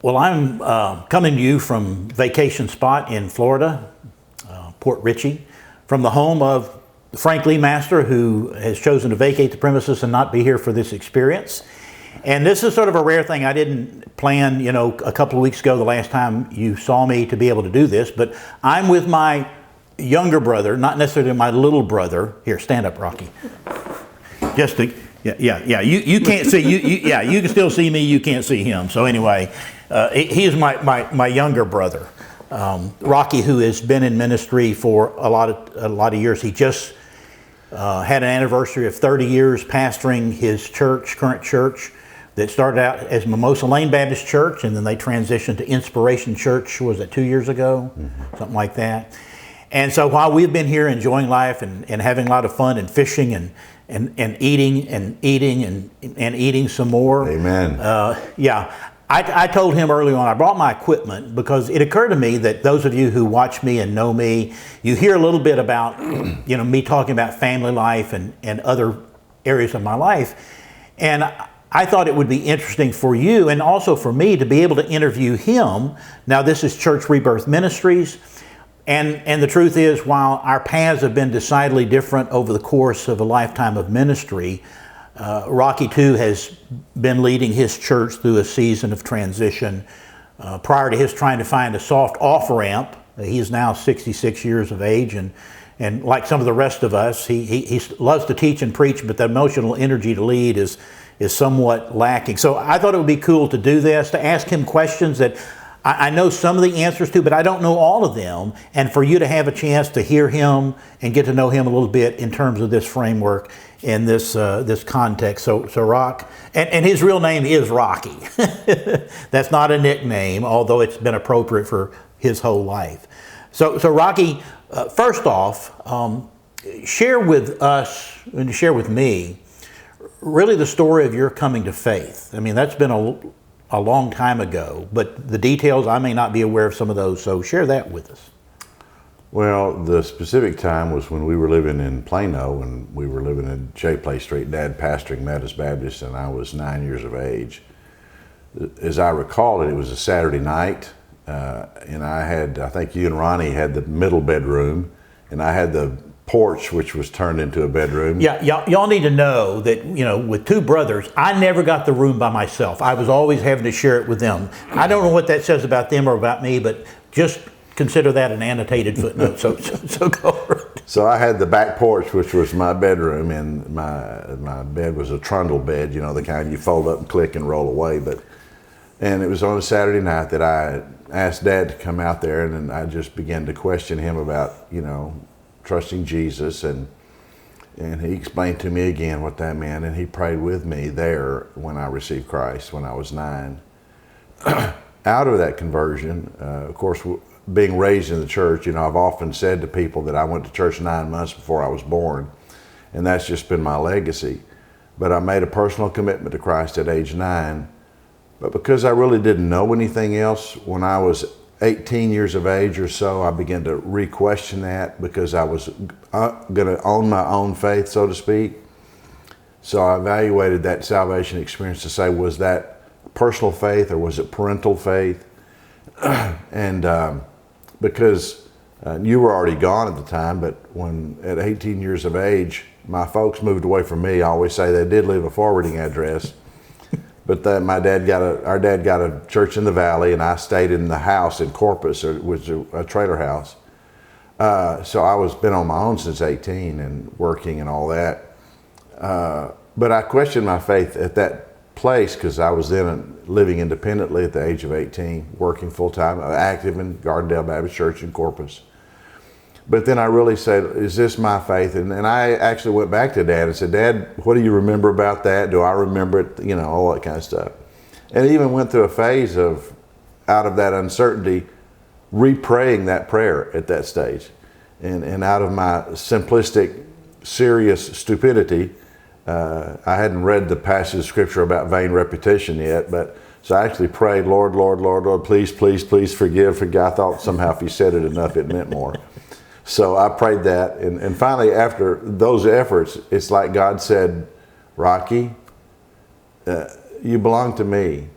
Well, I'm coming to you from vacation spot in Florida, Port Richey, from the home of Frank Lee Master, who has chosen to vacate the premises and not be here for this experience. And this is sort of a rare thing. I didn't plan, a couple of weeks ago, the last time you saw me, to be able to do this, but I'm with my younger brother, not necessarily my little brother. Here, stand up, Rocky. Just to, yeah. You can't see, you can still see me, you can't see him. So anyway, he is my younger brother. Rocky, who has been in ministry for a lot of years. He just had an anniversary of 30 years pastoring his current church, that started out as Mimosa Lane Baptist Church, and then they transitioned to Inspiration Church, was it 2 years ago? Mm-hmm. Something like that. And so while we've been here enjoying life and having a lot of fun and fishing and eating some more. Amen. I told him early on, I brought my equipment because it occurred to me that those of you who watch me and know me, you hear a little bit about, me talking about family life and other areas of my life. And I thought it would be interesting for you and also for me to be able to interview him. Now, this is Church Rebirth Ministries. And the truth is, while our paths have been decidedly different over the course of a lifetime of ministry, Rocky too has been leading his church through a season of transition. Prior to his trying to find a soft off-ramp, he is now 66 years of age, and like some of the rest of us, he loves to teach and preach, but the emotional energy to lead is somewhat lacking. So I thought it would be cool to do this, to ask him questions that I know some of the answers to, but I don't know all of them, and for you to have a chance to hear him and get to know him a little bit in terms of this framework and this context. So Rock, and his real name is Rocky. That's not a nickname, although it's been appropriate for his whole life. So Rocky, first off, share with us and share with me really the story of your coming to faith. I mean, that's been a long time ago, but the details, I may not be aware of some of those, so share that with us. Well, the specific time was when we were living in Plano, and we were living in J. Play Street, Dad pastoring Methodist Baptist, and I was 9 years of age. As I recall it was a Saturday night, and I think you and Ronnie had the middle bedroom, and I had the porch, which was turned into a bedroom. Yeah, y'all need to know that, with two brothers, I never got the room by myself. I was always having to share it with them. I don't know what that says about them or about me, but just consider that an annotated footnote. So go over it. So I had the back porch, which was my bedroom, and my bed was a trundle bed, the kind you fold up and click and roll away. And it was on a Saturday night that I asked Dad to come out there, and then I just began to question him about, trusting Jesus, and he explained to me again what that meant, and he prayed with me there when I received Christ when I was 9. Out of that conversion, of course, being raised in the church, I've often said to people that I went to church 9 months before I was born, and that's just been my legacy. But I made a personal commitment to Christ at age 9, but because I really didn't know anything else, when I was 18 years of age or so, I began to re-question that because I was going to own my own faith, so to speak. So I evaluated that salvation experience to say, was that personal faith or was it parental faith? And because you were already gone at the time, but when at 18 years of age, my folks moved away from me. I always say they did leave a forwarding address. But our dad got a church in the valley, and I stayed in the house in Corpus, which was a trailer house. So I was been on my own since 18 and working and all that. But I questioned my faith at that place because I was then living independently at the age of 18, working full time, active in Gardendale Baptist Church in Corpus. But then I really said, is this my faith? And I actually went back to Dad and said, Dad, what do you remember about that? Do I remember it? All that kind of stuff. And I even went through a phase of, out of that uncertainty, re-praying that prayer at that stage. And out of my simplistic, serious stupidity, I hadn't read the passage of scripture about vain repetition yet, but so I actually prayed, Lord, Lord, Lord, Lord, please, please, please forgive. I thought somehow if you said it enough, it meant more. So I prayed that, and finally, after those efforts, it's like God said, Rocky, you belong to me.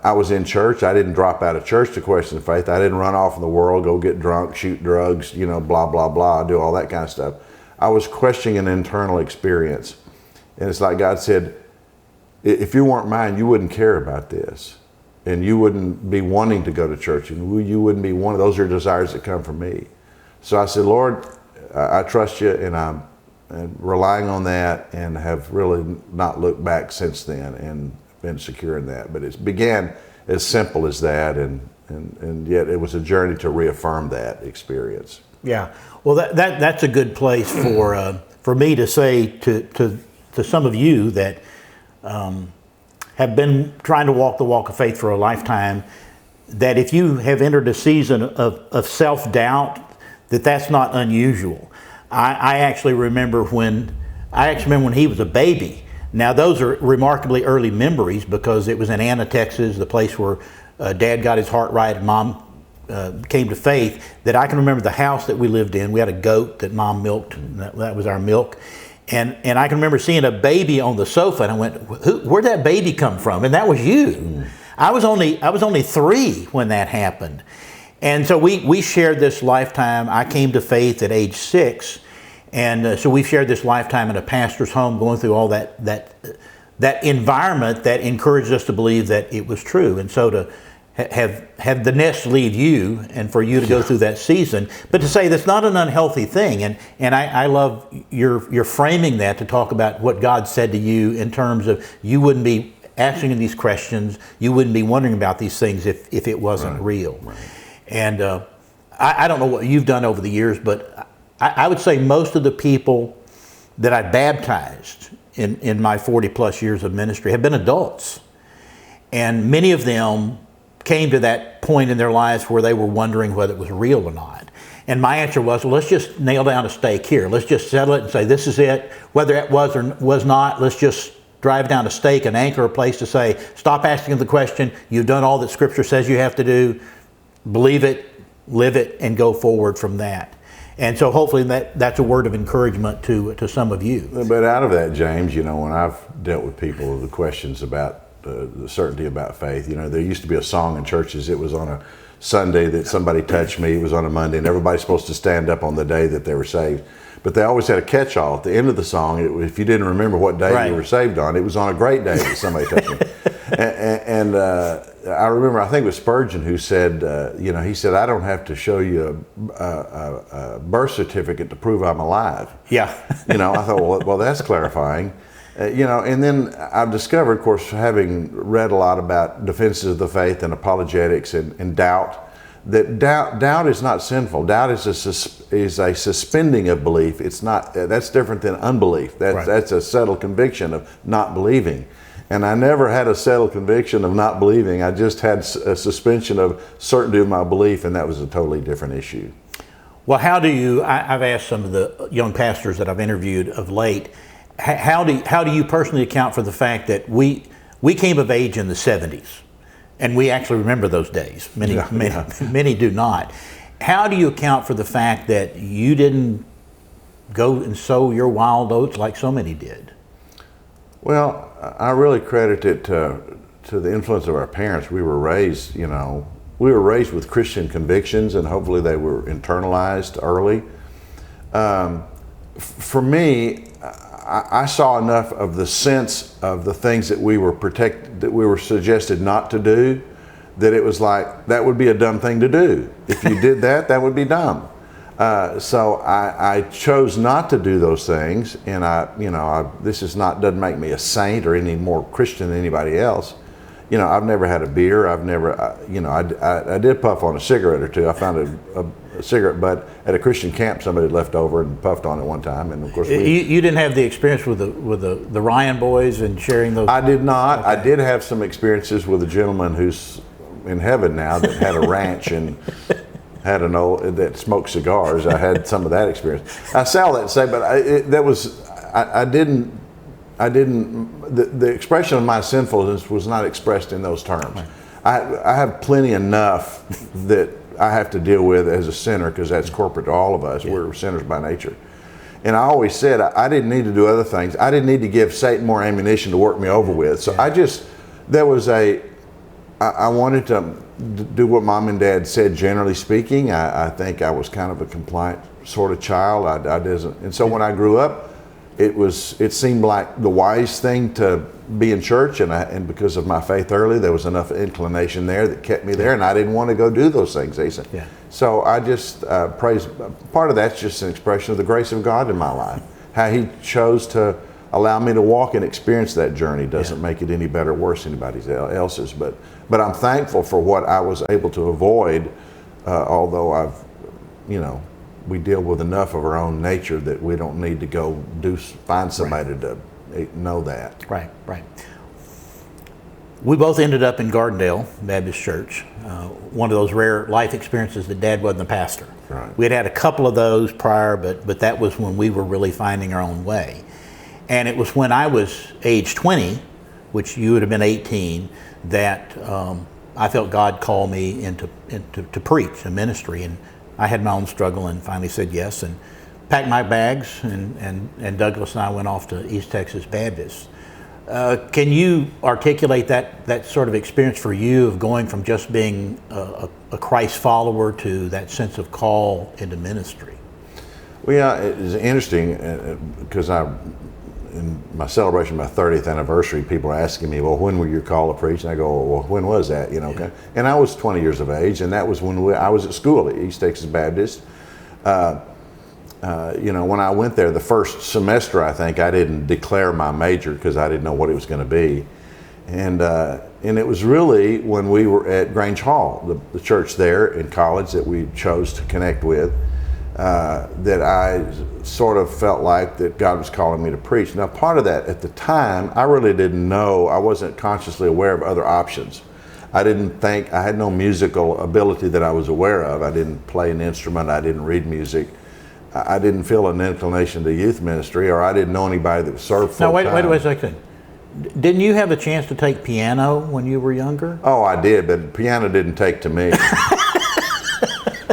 I was in church. I didn't drop out of church to question the faith. I didn't run off in the world, go get drunk, shoot drugs, blah, blah, blah, do all that kind of stuff. I was questioning an internal experience. And it's like God said, if you weren't mine, you wouldn't care about this. And you wouldn't be wanting to go to church. And you wouldn't be one of those are desires that come from me. So I said, Lord, I trust you, and I'm relying on that, and have really not looked back since then and been secure in that. But it began as simple as that, and yet it was a journey to reaffirm that experience. Yeah. Well, that's a good place for me to say to some of you that have been trying to walk the walk of faith for a lifetime, that if you have entered a season of self-doubt, that's not unusual. I actually remember when he was a baby. Now, those are remarkably early memories, because it was in Anna, Texas, the place where Dad got his heart right and Mom came to faith, that I can remember the house that we lived in. We had a goat that Mom milked, and that was our milk. And I can remember seeing a baby on the sofa, and I went, where'd that baby come from? And that was you. Mm. I was only 3 when that happened. And so we shared this lifetime. I came to faith at age 6. And so we've shared this lifetime in a pastor's home, going through all that environment that encouraged us to believe that it was true. And so to have the nest leave you, and for you to go through that season, but to say that's not an unhealthy thing. And I love your framing that to talk about what God said to you in terms of you wouldn't be asking these questions, you wouldn't be wondering about these things if it wasn't real. Right. And I don't know what you've done over the years, but I would say most of the people that I baptized in my 40 plus years of ministry have been adults. And many of them came to that point in their lives where they were wondering whether it was real or not. And my answer was, well, let's just nail down a stake here. Let's just settle it and say, this is it. Whether it was or was not, let's just drive down a stake and anchor a place to say, stop asking the question. You've done all that Scripture says you have to do. Believe it, live it, and go forward from that. And so hopefully that's a word of encouragement to some of you. But out of that, James, when I've dealt with people with the questions about the certainty about faith, there used to be a song in churches. It was on a Sunday that somebody touched me. It was on a Monday, and everybody's supposed to stand up on the day that they were saved. But they always had a catch-all at the end of the song. If you didn't remember what day you were saved on, it was on a great day that somebody touched me. And I remember, I think it was Spurgeon who said, he said, I don't have to show you a birth certificate to prove I'm alive. Yeah. I thought, well, that's clarifying. And then I've discovered, of course, having read a lot about defenses of the faith and apologetics and doubt, that doubt is not sinful. Doubt is a suspending of belief. It's not. That's different than unbelief. That's a settled conviction of not believing. And I never had a settled conviction of not believing. I just had a suspension of certainty of my belief, and that was a totally different issue. Well, how do you? I've asked some of the young pastors that I've interviewed of late. How do you personally account for the fact that we came of age in the 70s? And we actually remember those days. Many do not. How do you account for the fact that you didn't go and sow your wild oats like so many did? Well, I really credit it to the influence of our parents. We were raised, with Christian convictions, and hopefully they were internalized early. For me, I saw enough of the sense of the things that we were suggested not to do, that it was like, that would be a dumb thing to do. If you did that would be dumb. So I chose not to do those things, and this doesn't make me a saint or any more Christian than anybody else. I've never had a beer. I've never, I did puff on a cigarette or two. I found a cigarette butt at a Christian camp somebody had left over and puffed on it one time, and of course you didn't have the experience with the Ryan boys and sharing those. I did not. Okay. I did have some experiences with a gentleman who's in heaven now that had a ranch and had that smoked cigars. I had some of that experience. I say all that to say, but I didn't. The expression of my sinfulness was not expressed in those terms. Right. I have plenty enough that I have to deal with as a sinner, because that's corporate to all of us. Yeah. We're sinners by nature. And I always said I didn't need to do other things. I didn't need to give Satan more ammunition to work me over with. So there was I wanted to do what Mom and Dad said. Generally speaking, I think I was kind of a compliant sort of child. And so when I grew up, it seemed like the wise thing to be in church, and because of my faith early, there was enough inclination there that kept me there, and I didn't want to go do those things, Asa. Yeah. So I just praise. Part of that's just an expression of the grace of God in my life. How He chose to allow me to walk and experience that journey doesn't make it any better or worse than anybody else's. But I'm thankful for what I was able to avoid, although we deal with enough of our own nature that we don't need to go find somebody to know that. Right. We both ended up in Gardendale Baptist Church. One of those rare life experiences that Dad wasn't a pastor. Right. We had a couple of those prior, but that was when we were really finding our own way. And it was when I was age 20, which you would have been 18, that I felt God call me to preach a ministry. And I had my own struggle and finally said yes and packed my bags, and Douglas and I went off to East Texas Baptist. Can you articulate that sort of experience for you of going from just being a Christ follower to that sense of call into ministry? Well, yeah, it's interesting because in my celebration of my 30th anniversary, people are asking me, well, when were you called to preach? And I go, well, when was that? Yeah. And I was 20 years of age, and that was when I was at school at East Texas Baptist. When I went there the first semester, I think I didn't declare my major because I didn't know what it was going to be. And it was really when we were at Grange Hall, the church there in college that we chose to connect with, that I sort of felt like that God was calling me to preach. Now, part of that at the time, I really didn't know. I wasn't consciously aware of other options. I didn't think, I had no musical ability that I was aware of. I didn't play an instrument. I didn't read music. I didn't feel an inclination to youth ministry, or I didn't know anybody that served full time. Now, wait a second. Didn't you have a chance to take piano when you were younger? Oh, I did, but piano didn't take to me.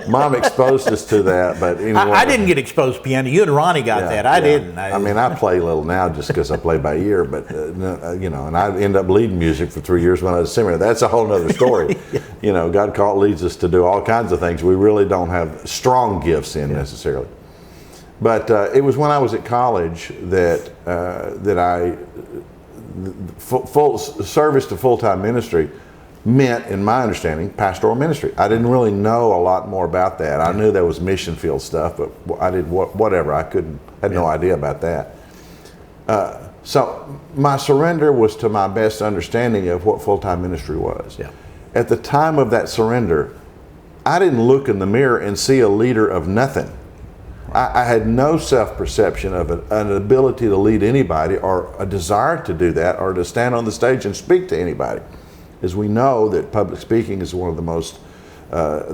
Mom exposed us to that, but anyway. I didn't get exposed to piano. You and Ronnie got that. I didn't. I play a little now just because I play by ear, but and I end up leading music for 3 years when I was a seminary. That's a whole other story. God leads us to do all kinds of things we really don't have strong gifts in necessarily. But it was when I was at college that full service to full-time ministry meant, in my understanding, pastoral ministry. I didn't really know a lot more about that. I knew there was mission field stuff, but I did whatever. I had no idea about that. So my surrender was to my best understanding of what full-time ministry was. Yeah. At the time of that surrender, I didn't look in the mirror and see a leader of nothing. I had no self-perception of an ability to lead anybody or a desire to do that or to stand on the stage and speak to anybody. As we know that public speaking is one of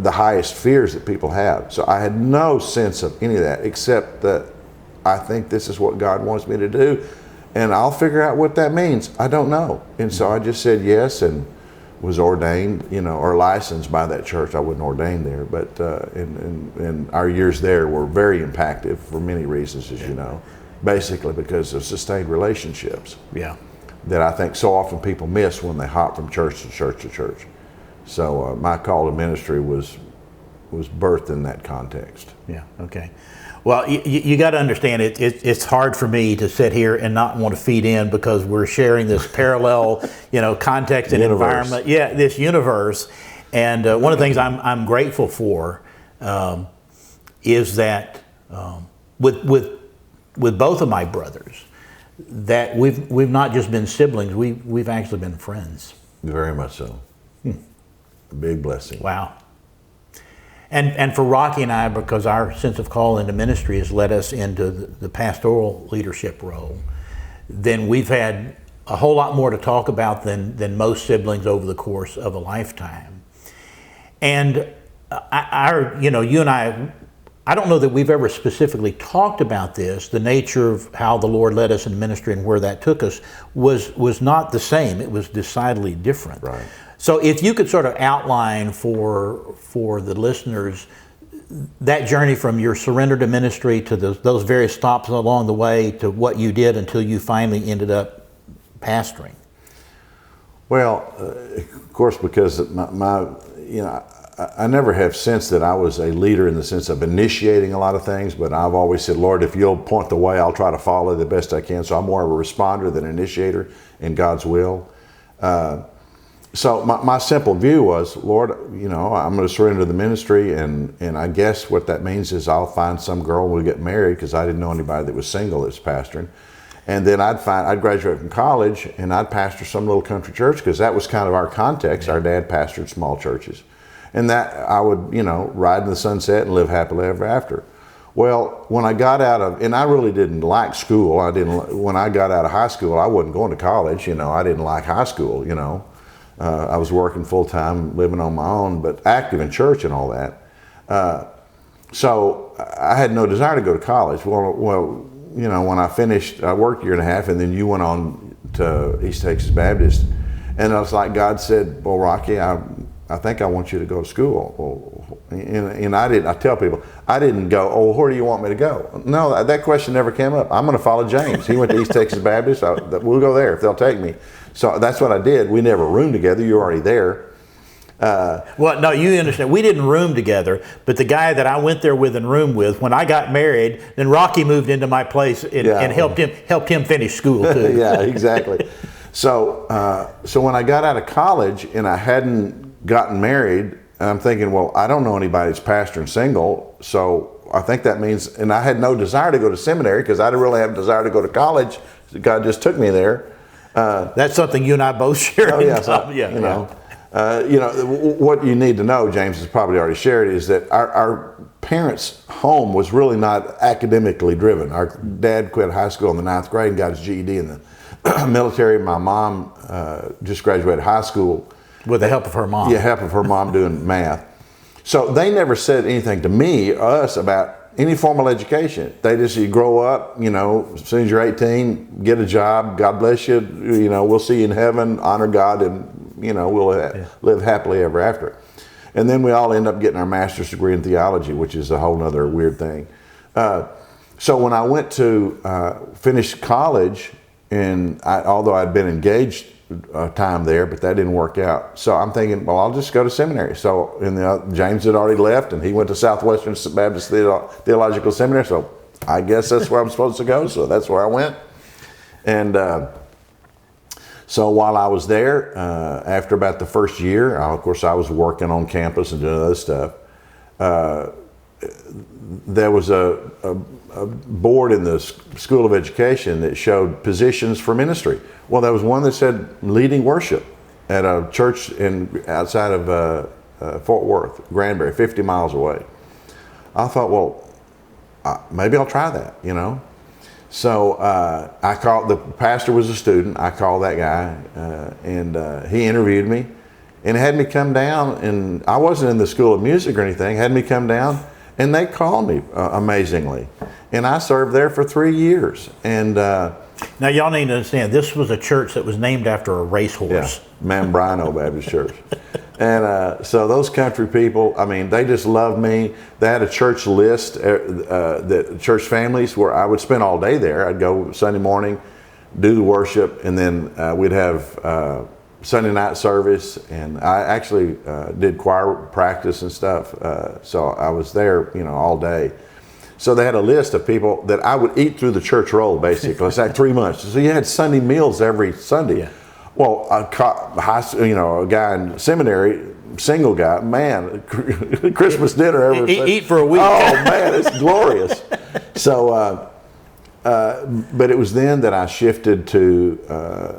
the highest fears that people have. So I had no sense of any of that except that I think this is what God wants me to do, and I'll figure out what that means. I don't know. And so I just said yes and was ordained, or licensed by that church. I wasn't ordained there, but and our years there were very impactful for many reasons, as you know, basically because of sustained relationships. Yeah. That I think so often people miss when they hop from church to church to church. So my call to ministry was birthed in that context. Yeah. Okay. Well, you got to understand it's hard for me to sit here and not want to feed in because we're sharing this parallel, context and Universe. environment. Yeah, this universe. And one of the things I'm grateful for is that with both of my brothers, that we've not just been siblings, we've actually been friends. Very much so. A big blessing. Wow. And for Rocky and I, because our sense of call into ministry has led us into the pastoral leadership role, then we've had a whole lot more to talk about than most siblings over the course of a lifetime. And you and I don't know that we've ever specifically talked about this. The nature of how the Lord led us in ministry and where that took us was not the same. It was decidedly different. Right. So if you could sort of outline for the listeners that journey from your surrender to ministry to those various stops along the way to what you did until you finally ended up pastoring. Well, of course, because I never have sensed that I was a leader in the sense of initiating a lot of things, but I've always said, Lord, if you'll point the way, I'll try to follow the best I can. So I'm more of a responder than an initiator in God's will. So my simple view was, Lord, I'm going to surrender the ministry, and I guess what that means is I'll find some girl and we'll get married, because I didn't know anybody that was single that's pastoring. And then I'd graduate from college and I'd pastor some little country church, because that was kind of our context. Our dad pastored small churches. And that I would, ride in the sunset and live happily ever after. Well, when I got out of, and I really didn't like school. When I got out of high school, I wasn't going to college. I didn't like high school, I was working full time, living on my own, but active in church and all that. So I had no desire to go to college. Well, when I finished, I worked a year and a half, and then you went on to East Texas Baptist. And I was like, God said, well, Rocky, I think I want you to go to school. Well, and I tell people, I didn't go, oh, where do you want me to go? No, that question never came up. I'm going to follow James. He went to East Texas Baptist. We'll go there if they'll take me. So that's what I did. We never roomed together. You were already there. Well, no, you understand. We didn't room together, but the guy that I went there with and roomed with, when I got married, then Rocky moved into my place and helped him finish school too. Yeah, exactly. So when I got out of college and I hadn't gotten married, I'm thinking, well, I don't know anybody that's pastoring single, so I think that means, and I had no desire to go to seminary because I didn't really have a desire to go to college. God just took me there. That's something you and I both share. Oh, yeah, what you need to know, James has probably already shared, is that our parents' home was really not academically driven. Our dad quit high school in the 9th grade and got his GED in the military. My mom just graduated high school. With the help of her mom. Yeah, help of her mom doing math. So they never said anything to me, us, about any formal education. They just, you grow up, as soon as you're 18, get a job, God bless you, we'll see you in heaven, honor God, and, we'll live happily ever after. And then we all end up getting our master's degree in theology, which is a whole nother weird thing. So when I went to finish college, and although I'd been engaged time there, but that didn't work out. So I'm thinking, well, I'll just go to seminary. So James had already left, and he went to Southwestern Baptist Theological Seminary. So I guess that's where I'm supposed to go. So that's where I went. And so while I was there, after about the first year, of course, I was working on campus and doing other stuff. There was a board in the School of Education that showed positions for ministry. Well, there was one that said leading worship at a church outside of Fort Worth, Granbury, 50 miles away. I thought, well, maybe I'll try that, So I called, the pastor was a student. I called that guy, and he interviewed me and had me come down. And I wasn't in the School of Music or anything, had me come down, and they called me amazingly. And I served there for 3 years. And now y'all need to understand, this was a church that was named after a racehorse. Yeah, Mambrino Baptist Church. And so those country people, they just loved me. They had a church list, the church families, where I would spend all day there. I'd go Sunday morning, do the worship, and then we'd have Sunday night service. And I actually did choir practice and stuff. So I was there, all day. So they had a list of people that I would eat through the church roll, basically. It's like 3 months. So you had Sunday meals every Sunday. Yeah. Well, a guy in seminary, single guy, man, Christmas dinner every Sunday. Eat for a week. Oh, man, it's glorious. So, but it was then that I shifted to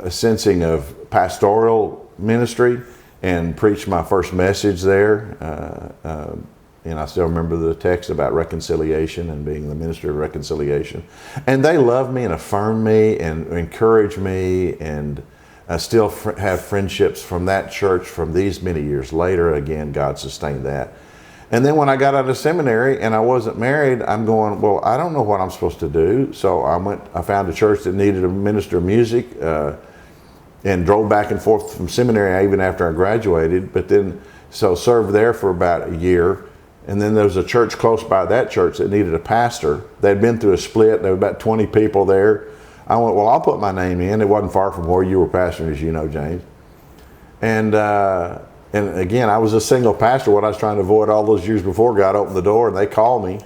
a sensing of pastoral ministry and preached my first message there. And I still remember the text about reconciliation and being the minister of reconciliation. And they loved me and affirmed me and encouraged me, and I still have friendships from that church from these many years later. Again, God sustained that. And then when I got out of seminary and I wasn't married, I'm going, well, I don't know what I'm supposed to do. So I found a church that needed a minister of music, and drove back and forth from seminary even after I graduated. But then, so served there for about a year. And then there was a church close by that church that needed a pastor. They'd been through a split. There were about 20 people there. I went, well, I'll put my name in. It wasn't far from where you were pastoring, as you know, James. And again, I was a single pastor. What I was trying to avoid all those years before, God opened the door and they called me.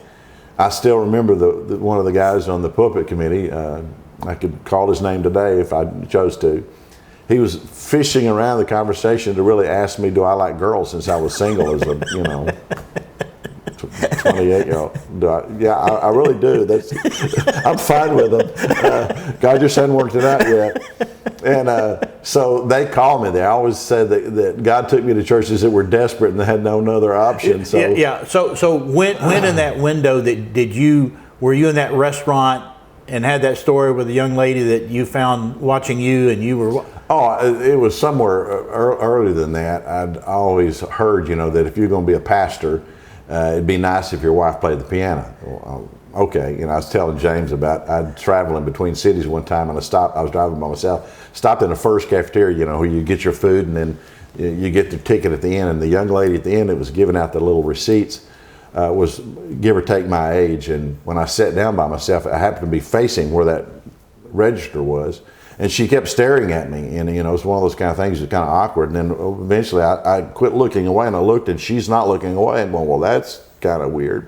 I still remember one of the guys on the pulpit committee. I could call his name today if I chose to. He was fishing around the conversation to really ask me, do I like girls, since I was single as a 28-year-old. Yeah, I really do. I'm fine with them. God just hadn't worked it out yet. And so they called me there. I always said that God took me to churches that were desperate and they had no other option. So yeah. So when in that window were you in that restaurant and had that story with a young lady that you found watching you and you were? Oh, it was somewhere earlier than that. I'd always heard, that if you're going to be a pastor, it'd be nice if your wife played the piano. Well, okay, I was telling James about I'd traveling between cities one time, and I was driving by myself, stopped in the first cafeteria, where you get your food and then you get the ticket at the end, and the young lady at the end that was giving out the little receipts was give or take my age. And when I sat down by myself, I happened to be facing where that register was, and she kept staring at me, and it's one of those kind of things that's kind of awkward. And then eventually I quit looking away, and I looked, and she's not looking away, and well, that's kind of weird.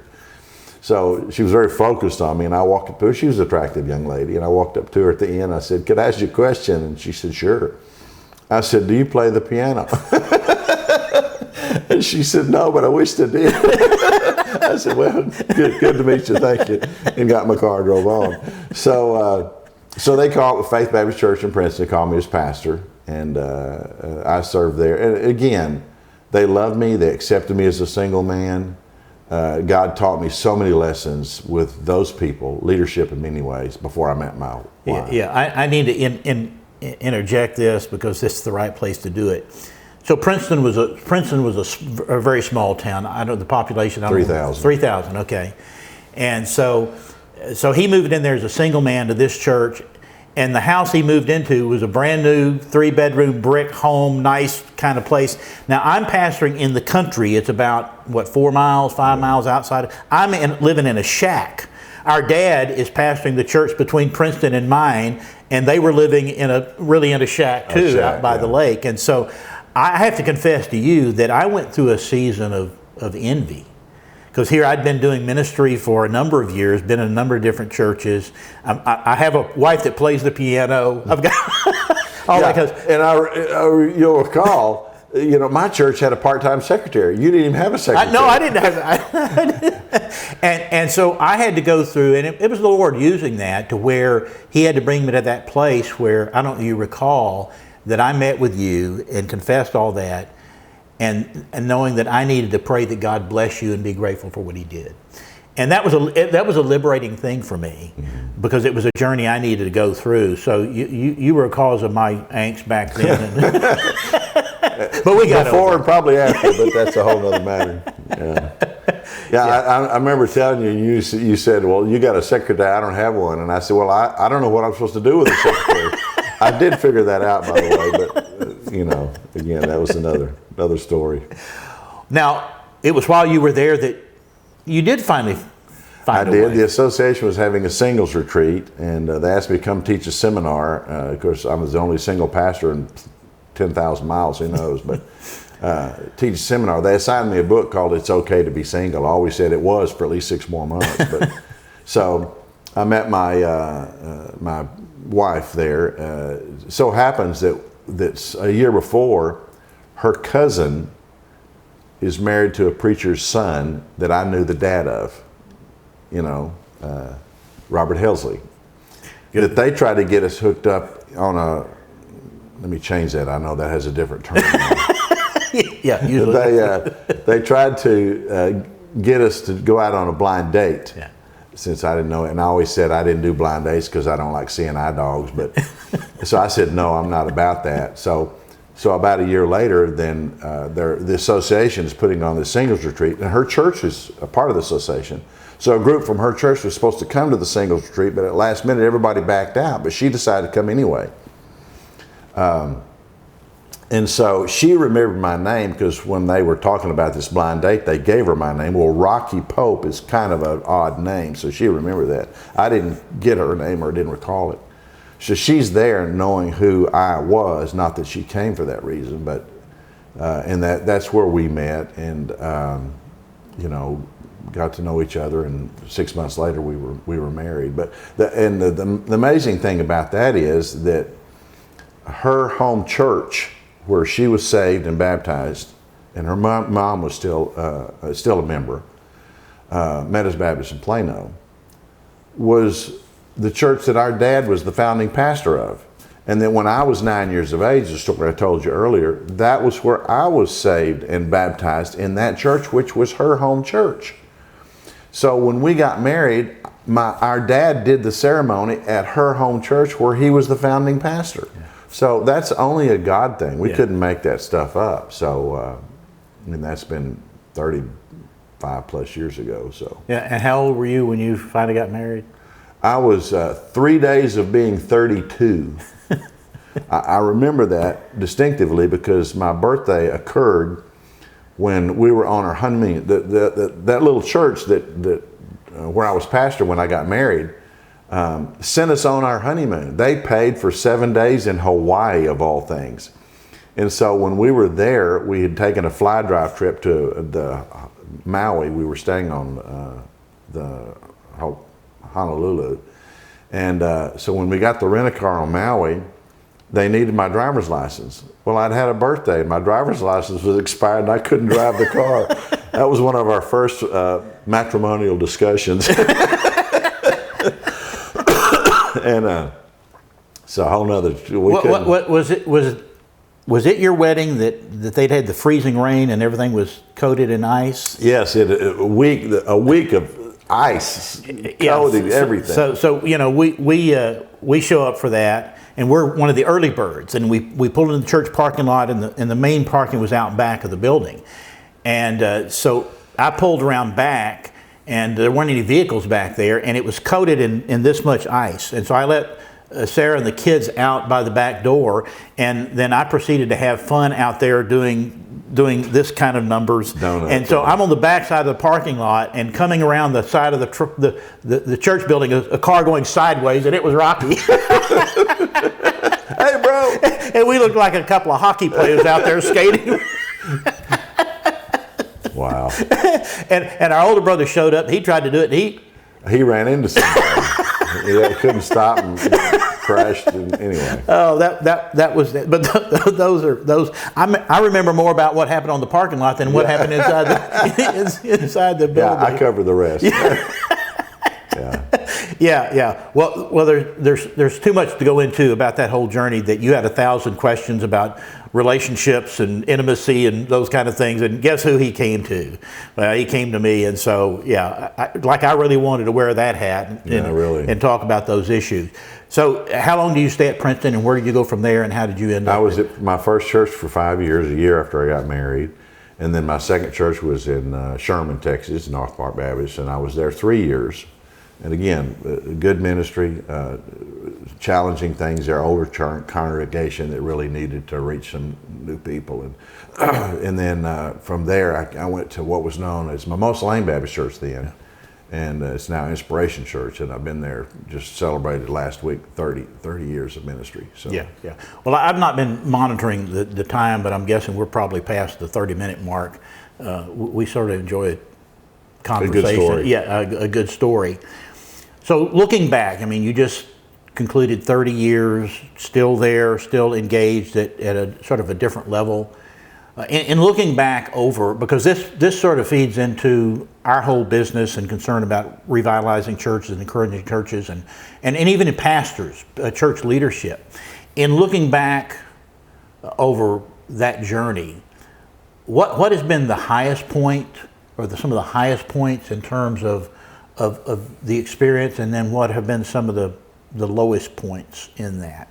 So she was very focused on me, and I walked up to her. She was an attractive young lady, and I walked up to her at the end. I said, "Could I ask you a question?" And she said, "Sure." I said, "Do you play the piano?" And she said, "No, but I wish I did." I said, "Well, good to meet you, thank you," and got in my car and drove on. So they called Faith Baptist Church in Princeton, called me as pastor, and I served there. And again, they loved me. They accepted me as a single man. God taught me so many lessons with those people, leadership in many ways, before I met my wife. Yeah. I need to interject this because this is the right place to do it. So Princeton was a very small town. I know the population. 3,000. 3,000. Okay, and so he moved in there as a single man to this church, and the house he moved into was a brand new 3-bedroom brick home, nice kind of place. Now I'm pastoring in the country. It's about 5 miles outside. I'm living in a shack. Our dad is pastoring the church between Princeton and mine, and they were living in a shack too, out by the lake. And so I have to confess to you that I went through a season of envy. Because here I'd been doing ministry for a number of years, been in a number of different churches. I have a wife that plays the piano. I've got all that. And you'll recall, my church had a part-time secretary. You didn't even have a secretary. No, I didn't have that. and so I had to go through, and it was the Lord using that to where He had to bring me to that place where, I don't know if you recall, that I met with you and confessed all that. And knowing that I needed to pray that God bless you and be grateful for what He did. And that was a liberating thing for me, because it was a journey I needed to go through. So you were a cause of my angst back then. But we got before over and probably after, but that's a whole other matter. Yeah. I remember telling you, you said, "Well, you got a secretary, I don't have one." And I said, "Well, I don't know what I'm supposed to do with a secretary." I did figure that out, by the way, but again, that was another story. Now, it was while you were there that you did finally find a way. The association was having a singles retreat, and they asked me to come teach a seminar. Of course, I was the only single pastor in 10,000 miles, who knows, but teach a seminar. They assigned me a book called "It's Okay to Be Single." I always said it was for at least 6 more months. But so I met my wife there. So happens that a year before, her cousin is married to a preacher's son that I knew the dad of, Robert Helsley. That they tried to get us hooked up on let me change that. I know that has a different term. Yeah, usually. They tried to get us to go out on a blind date. Yeah. Since I didn't know it, and I always said I didn't do blind dates because I don't like seeing eye dogs. But so I said no, I'm not about that. So about a year later, then the association is putting on this singles retreat, and her church is a part of the association. So a group from her church was supposed to come to the singles retreat, but at last minute everybody backed out. But she decided to come anyway. And so she remembered my name because when they were talking about this blind date, they gave her my name. Well, Rocky Pope is kind of an odd name, so she remembered that. I didn't get her name or didn't recall it. So she's there knowing who I was, not that she came for that reason, but And that's where we met, and you know, got to know each other. And 6 months later, we were married. But the amazing thing about that is that her home church, where she was saved and baptized, and her mom was still a member, Meadows Baptist in Plano, was the church that our dad was the founding pastor of. And then when I was 9 years of age, the story I told you earlier, that was where I was saved and baptized, in that church, which was her home church. So when we got married, our dad did the ceremony at her home church, where he was the founding pastor. Yeah. So that's only a God thing. We couldn't make that stuff up. So, I mean, that's been 35 plus years ago. So. Yeah. And how old were you when you finally got married? I was 3 days of being 32. I remember that distinctively because my birthday occurred when we were on our honeymoon. That little church where I was pastor when I got married sent us on our honeymoon. They paid for 7 days in Hawaii, of all things. And so when we were there, we had taken a fly drive trip to the Maui. We were staying on the Honolulu. And so when we got the rent-a-car on Maui, they needed my driver's license. Well, I'd had a birthday, and my driver's license was expired, and I couldn't drive the car. That was one of our first matrimonial discussions. And so a whole nother. What was it? Was it your wedding that they'd had the freezing rain and everything was coated in ice? Yes, a week of ice coating everything. So you know, we show up for that, and we're one of the early birds, and we pulled in the church parking lot, and the main parking was out back of the building, and so I pulled around back, and there weren't any vehicles back there, and it was coated in this much ice, and so I let Sarah and the kids out by the back door, and then I proceeded to have fun out there doing this kind of numbers. And so I'm on the back side of the parking lot, and coming around the side of the church building, a car going sideways, and it was rocky. Hey, bro! And we looked like a couple of hockey players out there skating. Wow. And our older brother showed up. He tried to do it, and he ran into somebody. He couldn't stop and crashed. And anyway. Oh, that was it. But those. I remember more about what happened on the parking lot than what happened inside the building. Yeah, I cover the rest. Yeah. Well, there's too much to go into about that whole journey. That you had 1,000 questions about relationships and intimacy and those kind of things. And guess who he came to? Well, he came to me, and so I really wanted to wear that hat and talk about those issues. So, how long do you stay at Princeton, and where did you go from there, and how did you end up? I was at my first church for 5 years, a year after I got married. And then my second church was in Sherman, Texas, North Park Baptist, and I was there 3 years. And again, good ministry, challenging things there, older congregation that really needed to reach some new people. And then from there, I went to what was known as Mimosa Lane Baptist Church then. And it's now Inspiration Church, and I've been there, just celebrated last week 30 years of ministry. So yeah. Well, I've not been monitoring the time, but I'm guessing we're probably past the 30-minute mark. We sort of enjoy a conversation. A good story. Yeah, a good story. So looking back, I mean, you just concluded 30 years, still there, still engaged at a sort of a different level. In looking back over, because this sort of feeds into our whole business and concern about revitalizing churches and encouraging churches and even in pastors, church leadership. In looking back over that journey, what has been the highest point or some of the highest points in terms of the experience, and then what have been some of the lowest points in that?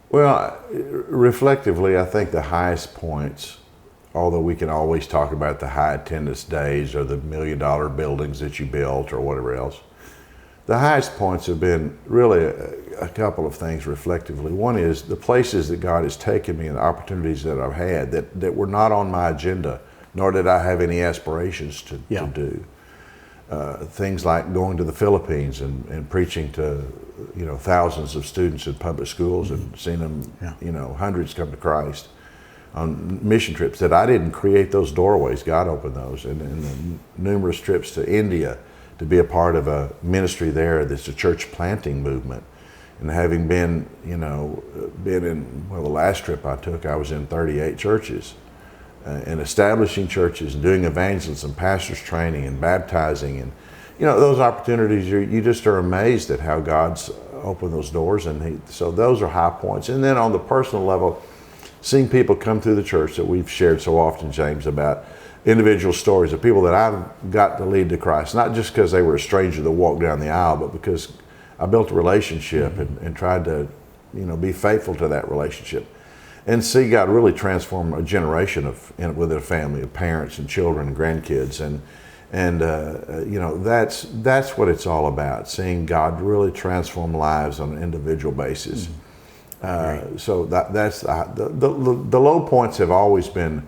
Well, reflectively, I think the highest points, although we can always talk about the high attendance days or the $1 million buildings that you built or whatever else, the highest points have been really a couple of things reflectively. One is the places that God has taken me and the opportunities that I've had that were not on my agenda, nor did I have any aspirations to do. Things like going to the Philippines and preaching to thousands of students in public schools and seen them, hundreds come to Christ on mission trips, that I didn't create those doorways. God opened those. And the numerous trips to India to be a part of a ministry there that's a church planting movement. And having been in, the last trip I took, I was in 38 churches. And establishing churches and doing evangelism, pastors training and baptizing, and those opportunities, you just are amazed at how God's opened those doors. And so those are high points. And then on the personal level, seeing people come through the church that we've shared so often, James, about individual stories of people that I've got to lead to Christ, not just because they were a stranger that walked down the aisle, but because I built a relationship and tried to, be faithful to that relationship. And see God really transform a generation within a family of parents and children and grandkids, and that's what it's all about. Seeing God really transform lives on an individual basis. So that's the low points have always been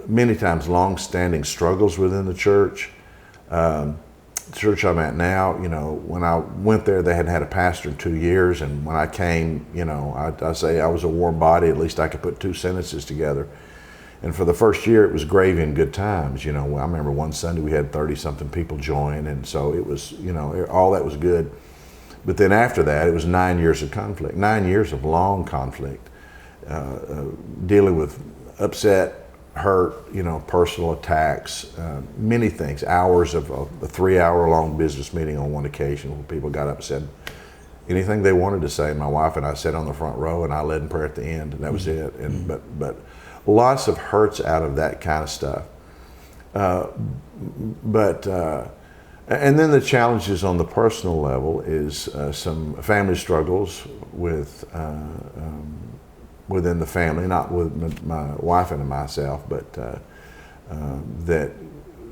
many times long-standing struggles within the church. The church I'm at now, when I went there, they hadn't had a pastor in 2 years, and when I came, I say I was a warm body. At least I could put two sentences together. And for the first year, it was gravy and good times. I remember one Sunday we had 30-something people join, and so it was, all that was good. But then after that, it was 9 years of conflict, 9 years of long conflict, dealing with upset, hurt, personal attacks, many things, hours of a 3-hour-long business meeting on one occasion where people got up and said anything they wanted to say. My wife and I sat on the front row and I led in prayer at the end, and that was it. And but lots of hurts out of that kind of stuff. And then the challenges on the personal level is some family struggles within the family, not with my wife and myself, but that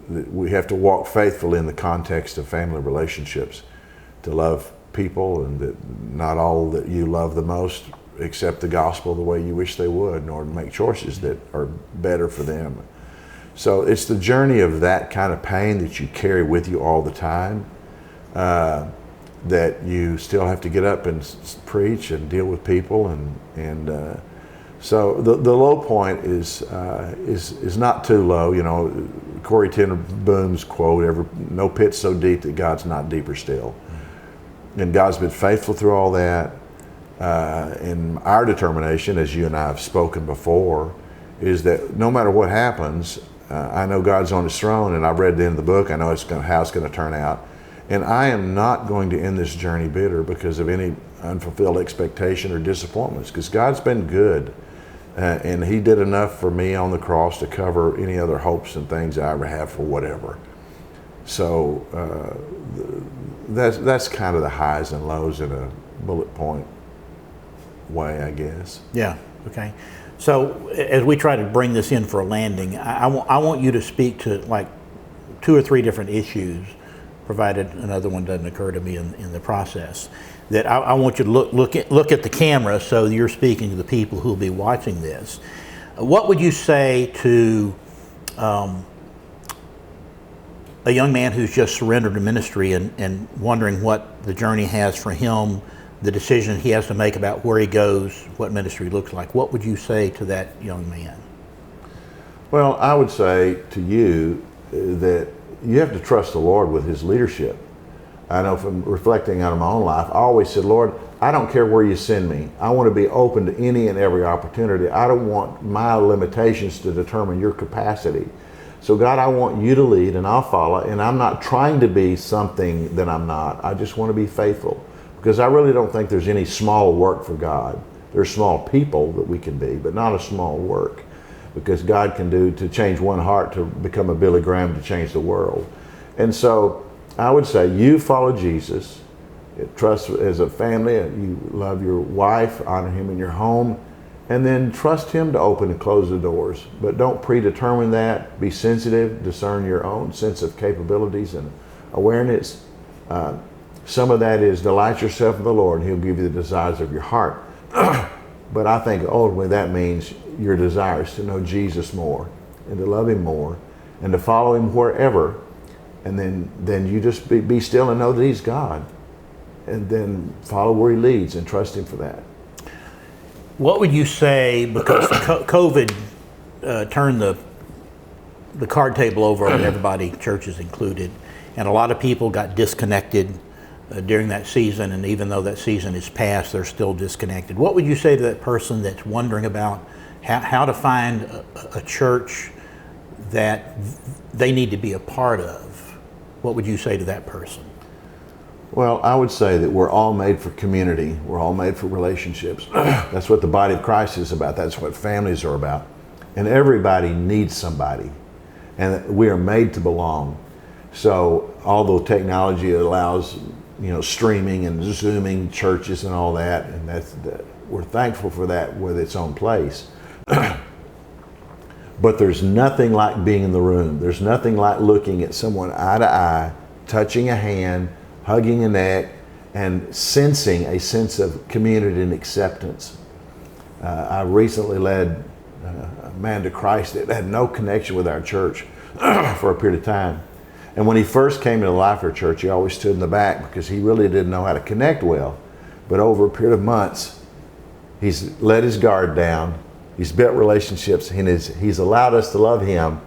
we have to walk faithfully in the context of family relationships, to love people, and that not all that you love the most accept the gospel the way you wish they would, nor make choices that are better for them. So it's the journey of that kind of pain that you carry with you all the time, that you still have to get up and preach and deal with people, and so the low point is not too low. Corrie ten Boom's quote: "No pit so deep that God's not deeper still." And God's been faithful through all that. And our determination, as you and I have spoken before, is that no matter what happens, I know God's on His throne, and I've read the end of the book. I know how it's going to turn out. And I am not going to end this journey bitter because of any unfulfilled expectation or disappointments, because God's been good. And He did enough for me on the cross to cover any other hopes and things I ever have for whatever. So that's kind of the highs and lows in a bullet point way, I guess. Yeah, okay. So as we try to bring this in for a landing, I want you to speak to like 2 or 3 different issues, provided another one doesn't occur to me in the process, that I want you to look at the camera, so you're speaking to the people who will be watching this. What would you say to a young man who's just surrendered to ministry and wondering what the journey has for him, the decision he has to make about where he goes, what ministry looks like? What would you say to that young man? Well, I would say to you that you have to trust the Lord with His leadership. I know from reflecting on my own life, I always said, Lord, I don't care where you send me. I want to be open to any and every opportunity. I don't want my limitations to determine your capacity. So God, I want you to lead and I'll follow. And I'm not trying to be something that I'm not. I just want to be faithful, because I really don't think there's any small work for God. There's small people that we can be, but not a small work, because God can do to change one heart to become a Billy Graham to change the world. And so I would say you follow Jesus, trust as a family, you love your wife, honor Him in your home, and then trust Him to open and close the doors. But don't predetermine that. Be sensitive, discern your own sense of capabilities and awareness. Some of that is delight yourself in the Lord, and He'll give you the desires of your heart. But I think ultimately that means your desires to know Jesus more and to love Him more and to follow Him wherever. And then you just be still and know that He's God. and then follow where he leads and trust him for that. What would you say, because COVID turned the card table over on everybody, churches included, and a lot of people got disconnected during that season, and even though that season is past, they're still disconnected. What would you say to that person that's wondering about how to find a church that they need to be a part of? What would you say to that person? Well, I would say that we're all made for community. We're all made for relationships. That's what the body of Christ is about. That's what families are about. And everybody needs somebody. And we are made to belong. So although technology allows, streaming and Zooming churches and all that, and we're thankful for that with its own place. But there's nothing like being in the room. There's nothing like looking at someone eye to eye, touching a hand, hugging a neck, and sensing a sense of community and acceptance. I recently led a man to Christ that had no connection with our church for a period of time. And when he first came to the Life Fair Church, he always stood in the back because he really didn't know how to connect well. But over a period of months, he's let his guard down, he's built relationships, and he's allowed us to love him,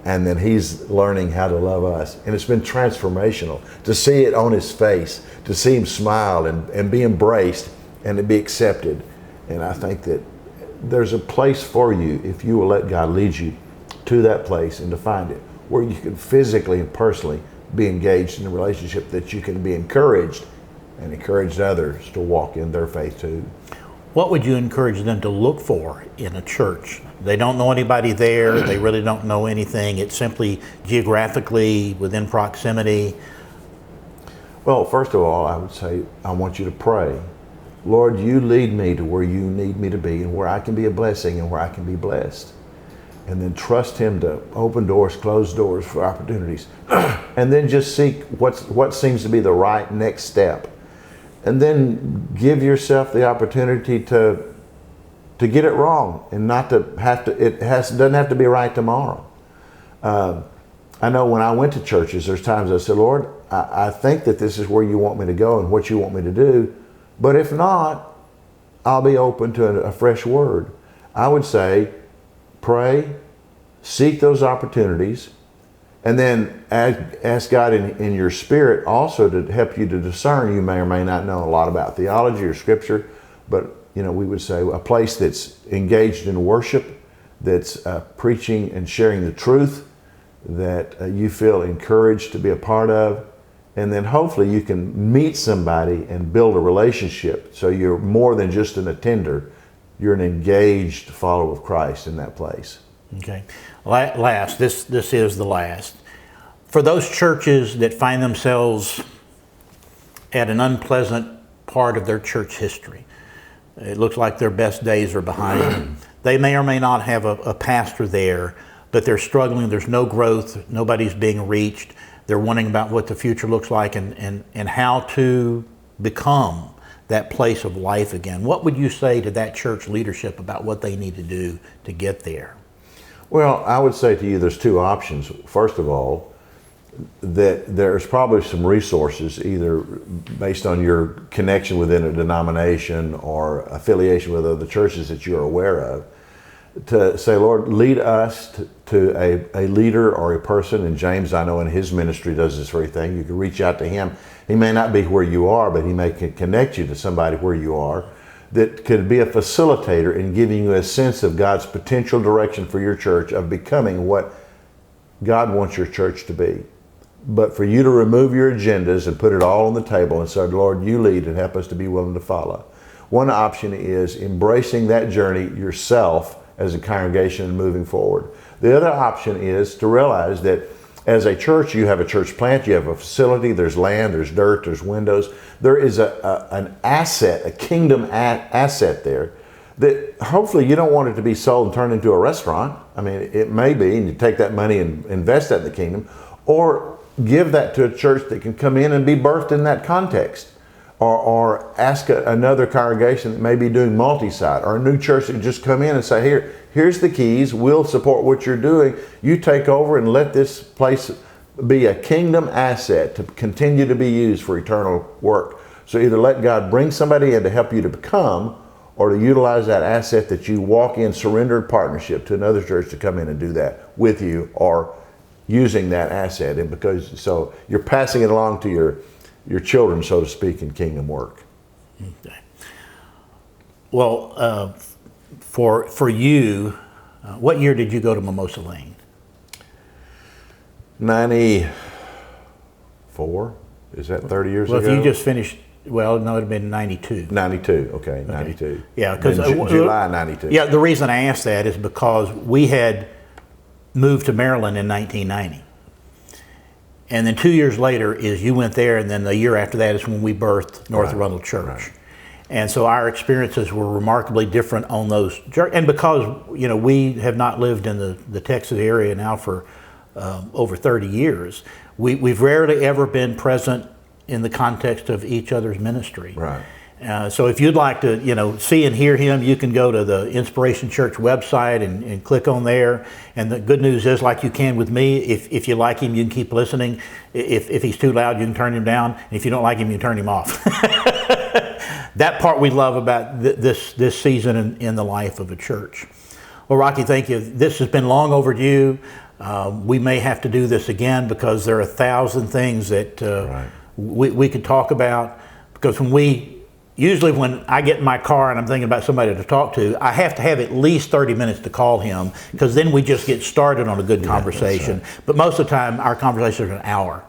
and then he's learning how to love us. And it's been transformational to see it on his face, to see him smile and be embraced and to be accepted. And I think that there's a place for you if you will let God lead you to that place and to find it, where you can physically and personally be engaged in a relationship that you can be encouraged and encourage others to walk in their faith too. What would you encourage them to look for in a church? They don't know anybody there. They really don't know anything. It's simply geographically within proximity. Well, first of all, I would say I want you to pray. Lord, you lead me to where you need me to be and where I can be a blessing and where I can be blessed. And then trust him to open doors, close doors for opportunities. And then just seek what seems to be the right next step. And then give yourself the opportunity to get it wrong and not to have to, doesn't have to be right tomorrow. I know when I went to churches, there's times I said, Lord, I think that this is where you want me to go and what you want me to do. But if not, I'll be open to a fresh word. I would say, pray, seek those opportunities, and then ask God in your spirit also to help you to discern. You may or may not know a lot about theology or scripture, but we would say a place that's engaged in worship, that's preaching and sharing the truth, that you feel encouraged to be a part of, and then hopefully you can meet somebody and build a relationship so you're more than just an attender. You're an engaged follower of Christ in that place. Okay. Last, this is the last. For those churches that find themselves at an unpleasant part of their church history, it looks like their best days are behind them. They may or may not have a pastor there, but they're struggling. There's no growth. Nobody's being reached. They're wondering about what the future looks like and how to become that place of life again. What would you say to that church leadership about what they need to do to get there? Well, I would say to you there's two options. First of all, that there's probably some resources either based on your connection within a denomination or affiliation with other churches that you're aware of, to say, Lord, lead us to a leader or a person. And James, I know in his ministry, does this very thing. You can reach out to him. He may not be where you are, but he may connect you to somebody where you are that could be a facilitator in giving you a sense of God's potential direction for your church, of becoming what God wants your church to be. But for you to remove your agendas and put it all on the table and say, Lord, you lead and help us to be willing to follow. One option is embracing that journey yourself as a congregation and moving forward. The other option is to realize that as a church, you have a church plant, you have a facility, there's land, there's dirt, there's windows. There is an asset, a kingdom asset there that hopefully you don't want it to be sold and turned into a restaurant. I mean, it may be, and you take that money and invest that in the kingdom, or give that to a church that can come in and be birthed in that context. Or ask another congregation that may be doing multi-site, or a new church that can just come in and say, here's the keys, we'll support what you're doing. You take over and let this place be a kingdom asset to continue to be used for eternal work. So either let God bring somebody in to help you to become, or to utilize that asset that you walk in surrendered partnership to another church to come in and do that with you, or using that asset. And because, so you're passing it along to your children, so to speak, in kingdom work. Okay. Well, for you, what year did you go to Mimosa Lane? 94? Is that 30 years ago? Well, if you just finished, well, no, it'd have been 92. 92, okay, 92. Yeah, because July 92. Yeah, the reason I asked that is because we had moved to Maryland in 1990. And then 2 years later is you went there, and then the year after that is when we birthed North Arundel Church. Right. And so our experiences were remarkably different on those. And because, we have not lived in the Texas area now for over 30 years, we've rarely ever been present in the context of each other's ministry. Right. So if you'd like to, see and hear him, you can go to the Inspiration Church website and click on there. And the good news is, like you can with me, if you like him, you can keep listening. If he's too loud, you can turn him down. And if you don't like him, you can turn him off. That part we love about this season in the life of a church. Well, Rocky, thank you. This has been long overdue. We may have to do this again because there are 1,000 things that we could talk about. Because usually when I get in my car and I'm thinking about somebody to talk to, I have to have at least 30 minutes to call him, because then we just get started on a good conversation. Right. But most of the time, our conversations are an hour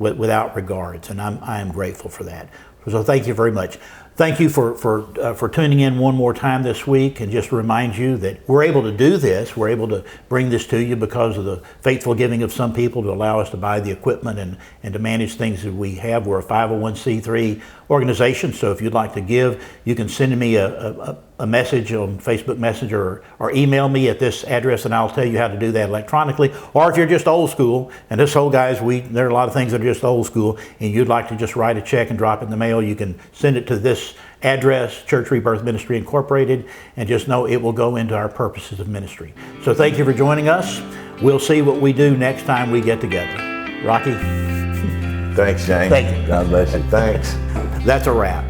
without regards, and I am grateful for that. So thank you very much. Thank you for tuning in one more time this week, and just remind you that we're able to do this. We're able to bring this to you because of the faithful giving of some people to allow us to buy the equipment and to manage things that we have. We're a 501c3 organization, so if you'd like to give, you can send me a message on Facebook Messenger or email me at this address, and I'll tell you how to do that electronically. Or if you're just old school, and this whole guys, there are a lot of things that are just old school, and you'd like to just write a check and drop it in the mail, you can send it to this address, Church Rebirth Ministry Incorporated, and just know it will go into our purposes of ministry. So thank you for joining us. We'll see what we do next time we get together. Rocky? Thanks, James. Thank you. God bless you. Thanks. That's a wrap.